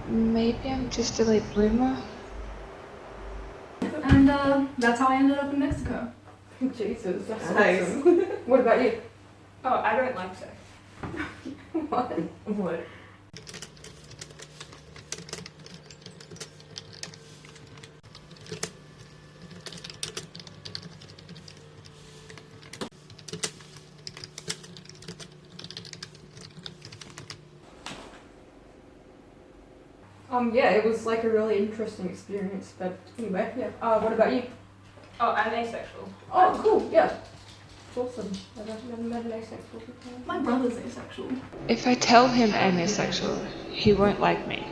Maybe I'm just a late bloomer. And that's how I ended up in Mexico. Jesus, that's Nice. awesome. What about you? Oh, I don't like sex. What? What? Yeah, it was like a really interesting experience, but anyway, yeah. What about you? Oh, I'm asexual. Oh, cool, yeah. It's awesome. I've never met an asexual before. My brother's asexual. If I tell him I'm asexual, he won't like me.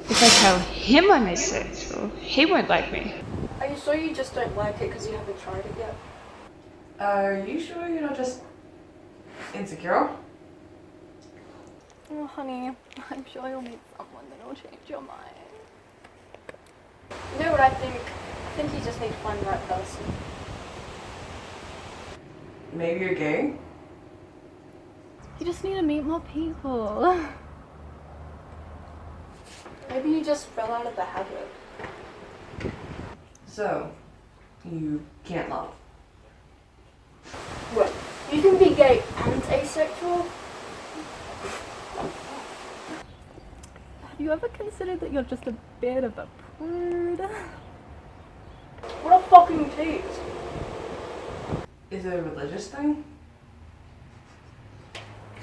If I tell him I'm asexual, he won't like me. Are you sure you just don't like it because you haven't tried it yet? Are you sure you're not just insecure? Oh, honey, I'm sure you'll meet someone that'll change your mind. You know what I think? I think you just need to find the right person. Maybe you're gay? You just need to meet more people. Maybe you just fell out of the habit. So, you can't love. What? You can be gay and asexual? Have you ever considered that you're just a bit of a prude? What a fucking tease. Is it a religious thing?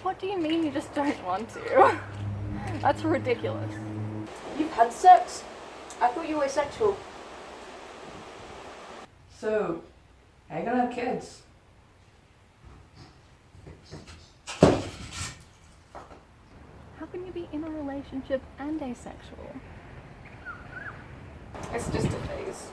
What do you mean you just don't want to? That's ridiculous. You've had sex? I thought you were asexual. So, how you gonna have kids? How can you be in a relationship and asexual? It's just a phase.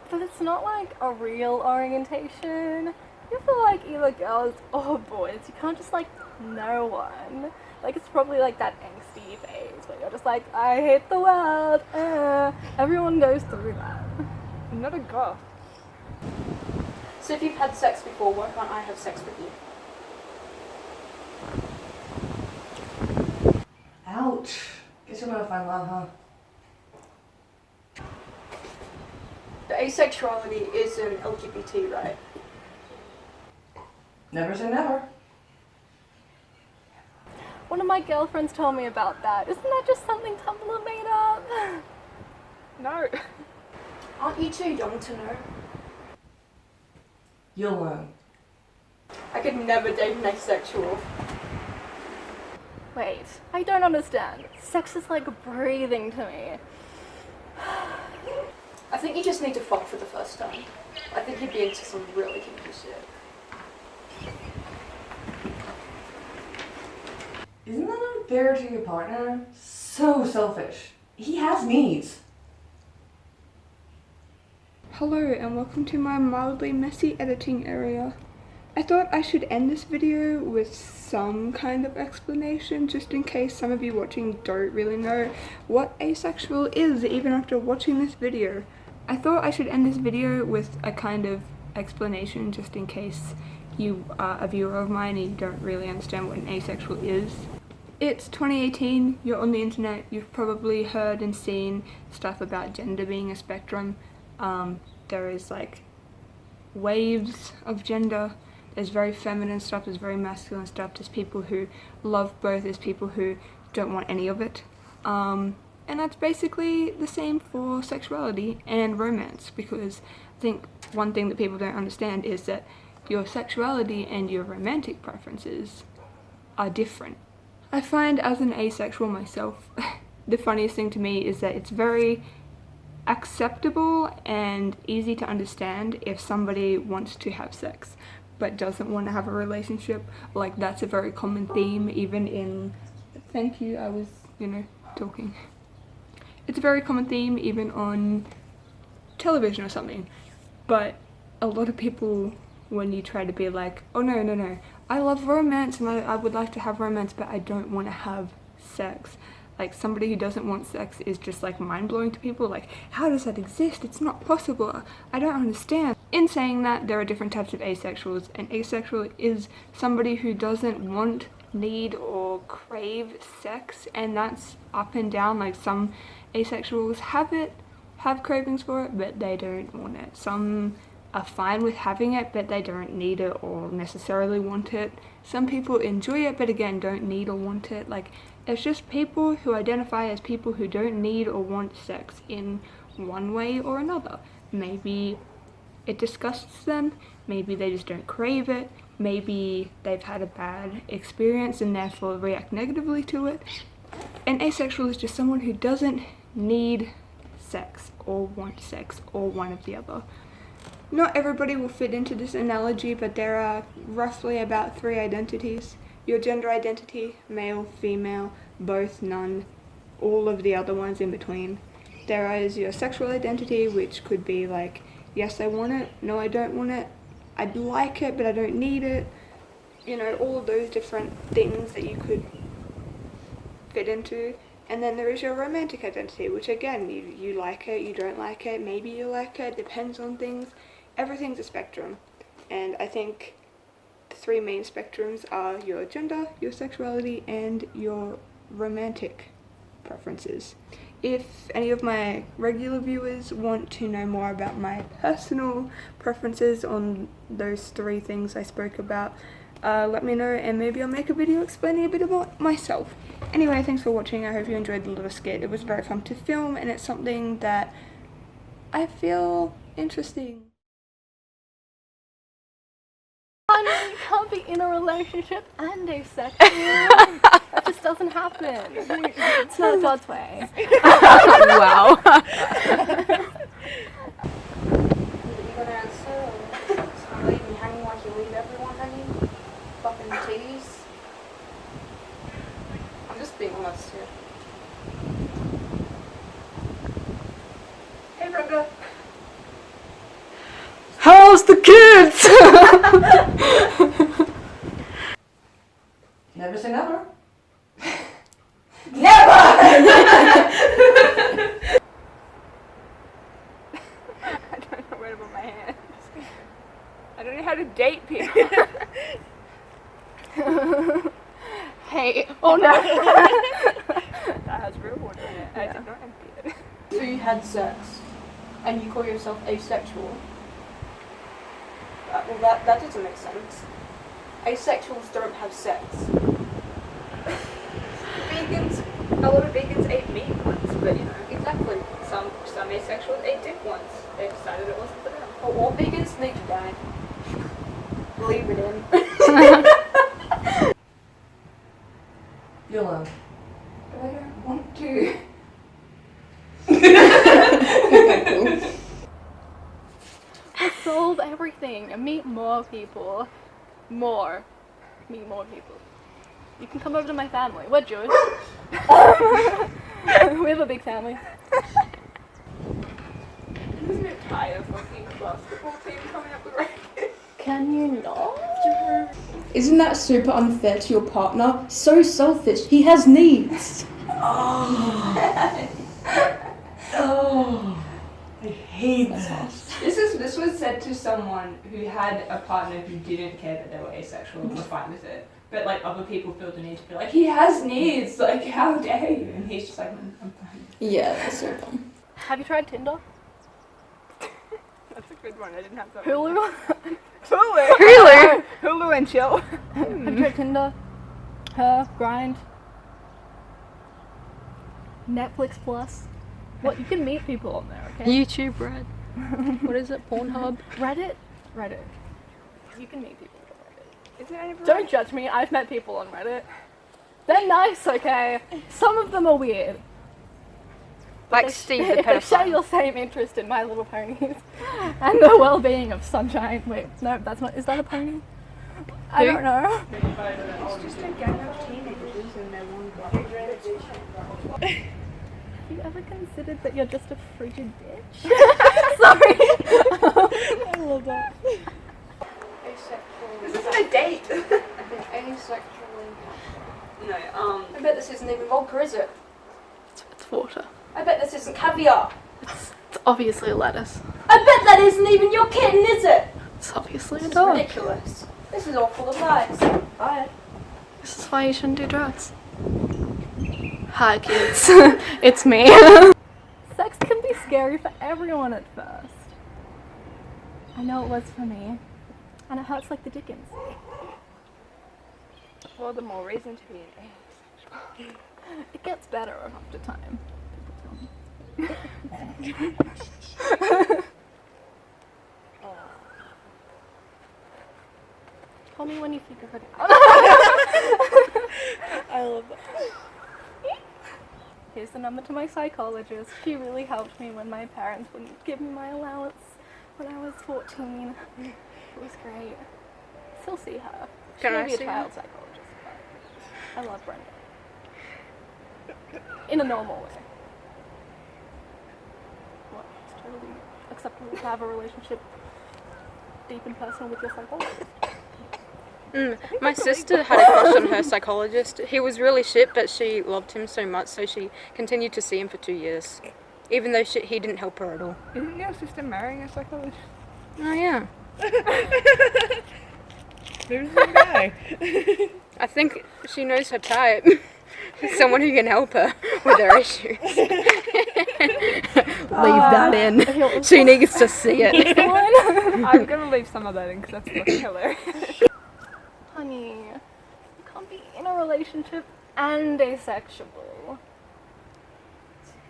But it's not like a real orientation. You feel like either girls or boys. You can't just like know one. Like it's probably like that angsty phase where you're just like, I hate the world. Everyone goes through that. I'm not a goth. So if you've had sex before, why can't I have sex with you? Ouch. Guess you're gonna find love, huh? The asexuality is an LGBT, right? Never say never. One of my girlfriends told me about that. Isn't that just something Tumblr made up? No. Aren't you too young to know? You'll learn. I could never date an asexual. Wait, I don't understand. Sex is like breathing to me. I think you just need to fuck for the first time. I think you'd be into some really kinky shit. Isn't that unfair to your partner? So selfish. He has needs. Hello and welcome to my mildly messy editing area. I thought I should end this video with some kind of explanation just in case some of you watching don't really know what asexual is even after watching this video. I thought I should end this video with a kind of explanation just in case you are a viewer of mine and you don't really understand what an asexual is. It's 2018, you're on the internet, you've probably heard and seen stuff about gender being a spectrum. There is like waves of gender. There's very feminine stuff, there's very masculine stuff, there's people who love both, there's people who don't want any of it. And that's basically the same for sexuality and romance, because I think one thing that people don't understand is that your sexuality and your romantic preferences are different. I find as an asexual myself, the funniest thing to me is that it's very acceptable and easy to understand if somebody wants to have sex but doesn't want to have a relationship. Like that's a very common theme even in, thank you, I was, talking. It's a very common theme even on television or something, but a lot of people, when you try to be like, oh no, I love romance and I would like to have romance but I don't want to have sex. Like somebody who doesn't want sex is just like mind-blowing to people, like how does that exist? It's not possible, I don't understand. In saying that, there are different types of asexuals, and asexual is somebody who doesn't want, need or crave sex, and that's up and down. Like some asexuals have cravings for it, but they don't want it. Some are fine with having it, but they don't need it or necessarily want it. Some people enjoy it, but again, don't need or want it. Like, it's just people who identify as people who don't need or want sex in one way or another. Maybe it disgusts them, maybe they just don't crave it, maybe they've had a bad experience and therefore react negatively to it. An asexual is just someone who doesn't need sex or want sex or one of the other. Not everybody will fit into this analogy, but there are roughly about 3 identities. Your gender identity, male, female, both, none, all of the other ones in between. There is your sexual identity, which could be like, yes, I want it, no, I don't want it, I'd like it, but I don't need it. You know, all of those different things that you could fit into. And then there is your romantic identity, which again, you like it, you don't like it, maybe you like it, depends on things. Everything's a spectrum, and I think the 3 main spectrums are your gender, your sexuality, and your romantic preferences. If any of my regular viewers want to know more about my personal preferences on those 3 things I spoke about, let me know, and maybe I'll make a video explaining a bit about myself. Anyway, thanks for watching. I hope you enjoyed the little skit. It was very fun to film, and it's something that I feel interesting. You can't be in a relationship and asexual. That just doesn't happen. It's not God's way. Wow. You gonna answer, or just gonna leave me hanging like you leave everyone hanging? Fucking tease. I'm just being honest here. Hey, Brenda. How's the kids? Never say never. Never! I don't know where to put my hands. I don't know how to date people. Hey, oh no. That has real water in it. I did not empty it. So you had sex, and you call yourself asexual. Well, that doesn't make sense. Asexuals don't have sex. Vegans, a lot of vegans ate meat once, but you know, Exactly. some asexuals ate dick once. They decided it wasn't for them. But all vegans need to die. Leave it in. You're alone. But I don't want to. Solve everything and meet more people. Meet more people. You can come over to my family. We're Jewish. We have a big family. Isn't it tired of fucking basketball team coming up with rackets? Can you not? Isn't that super unfair to your partner? So selfish. He has needs. Oh, I hate that. This was said to someone who had a partner who didn't care that they were asexual and were fine with it. But like other people feel the need to be like, he has needs, like how dare you? And he's just like, I'm fine. Yeah, that's so dumb. Have you tried Tinder? That's a good one. I didn't have that. Hulu? Hulu and chill. Have you tried Tinder? Grind? Netflix Plus? What? You can meet people on there, okay? YouTube Red. What is it? Pornhub? Reddit? Reddit. You can meet people on Reddit. Is there any Don't judge me, I've met people on Reddit. They're nice, okay? Some of them are weird. Like They- Steve the if they share pedophile. your same interest in My Little Ponies and the well-being of Sunshine. Wait, no, that's not. Is that a pony? I don't know. It's just a gang of teenagers and they want to Have you ever considered that you're just a frigid bitch? Sorry. I love that. Asexual. This isn't a date. Asexual. No, I bet this isn't even vodka, is it? It's water. I bet this isn't caviar. It's obviously a lettuce. I bet that isn't even your kitten, is it? It's obviously This a is dog. ridiculous. This is all full of lies. Bye. This is why you shouldn't do drugs. Hi, kids. It's me. Sex can be scary for everyone at first. I know it was for me. And it hurts like the dickens. Well, the more reason to be an asexual. It gets better after time. Tell me when you figure it out. I love that. Here's the number to my psychologist. She really helped me when my parents wouldn't give me my allowance when I was 14. It was great. Still see her. She Can may I be a see child her? psychologist, but I love Brenda. In a normal way. What? It's totally acceptable to have a relationship deep and personal with your psychologist. My sister had a crush on her psychologist. He was really shit, but she loved him so much, so she continued to see him for 2 years, even though he didn't help her at all. Isn't your sister marrying a psychologist? Oh yeah. Who's the guy? I think she knows her type. Someone who can help her with her issues. Leave that in. She needs to see it. I'm gonna leave some of that in because that's fucking hilarious. Honey, you can't be in a relationship and asexual.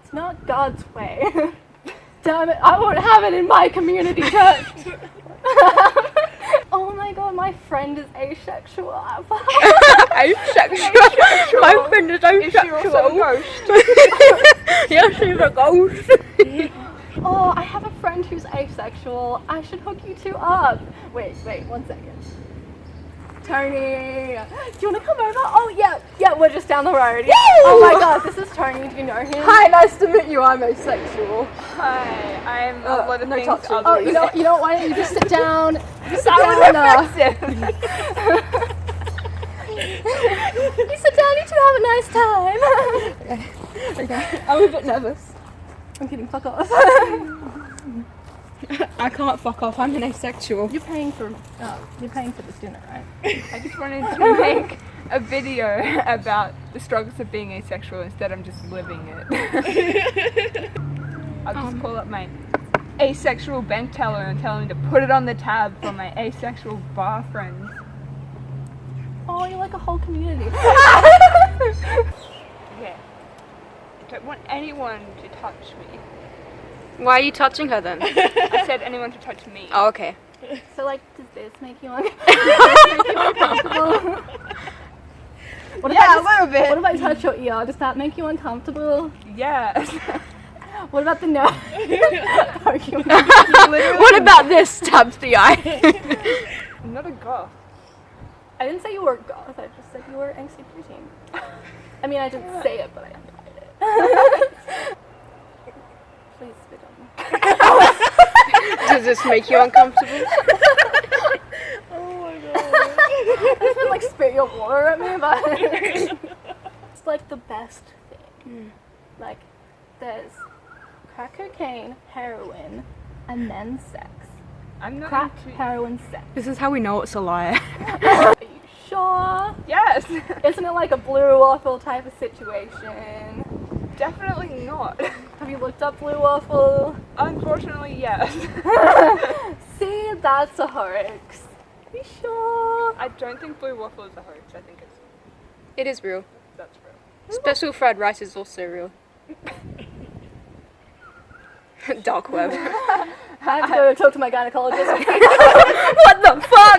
It's not God's way. Damn it, I won't have it in my community church. Oh my god, my friend is asexual. Asexual? My friend is asexual. Is she also a ghost? Yeah, she's a ghost. Oh, I have a friend who's asexual. I should hook you two up. Wait, 1 second. Tony, do you want to come over? Oh yeah, we're just down the road. Oh my god, this is Tony. Do you know him? Hi, nice to meet you. I'm asexual. Hi, I'm a lot of no things touching. other Oh, you know, why don't you just sit down? Just sit down. You sit down, you two have a nice time. Okay. I'm a bit nervous. I'm kidding, fuck off. I can't fuck off. I'm an asexual. You're paying for this dinner, right? I just wanted to make a video about the struggles of being asexual. Instead, I'm just living it. I'll just call up my asexual bank teller and tell him to put it on the tab for my asexual bar friends. Oh, you're like a whole community. Yeah. I don't want anyone to touch me. Why are you touching her then? I said anyone to touch me. Oh, okay. So, like, does this make you uncomfortable? What Yeah, if a little bit. What if I touch your ear? Does that make you uncomfortable? Yes. What about the nose? What about this? Stabs the eye. I'm not a goth. I didn't say you were goth. I just said you were angsty preteen. I mean, I didn't say it, but I implied it. Please spit on me. Does this make you uncomfortable? I just feel like spit your water at me, but it's like the best thing. Like, there's crack cocaine, heroin, and then sex. I'm not Crack, into... heroin, sex. This is how we know it's a lie. Are you sure? Yes. Isn't it like a blue waffle type of situation? Definitely not. Have you looked up blue waffle? Unfortunately, yes. See, that's a hoax. Are you sure? I don't think blue waffle is a hoax. I think It is real. that's real. Special fried rice is also real. Dark web. I have to go talk to my gynecologist. What the fuck?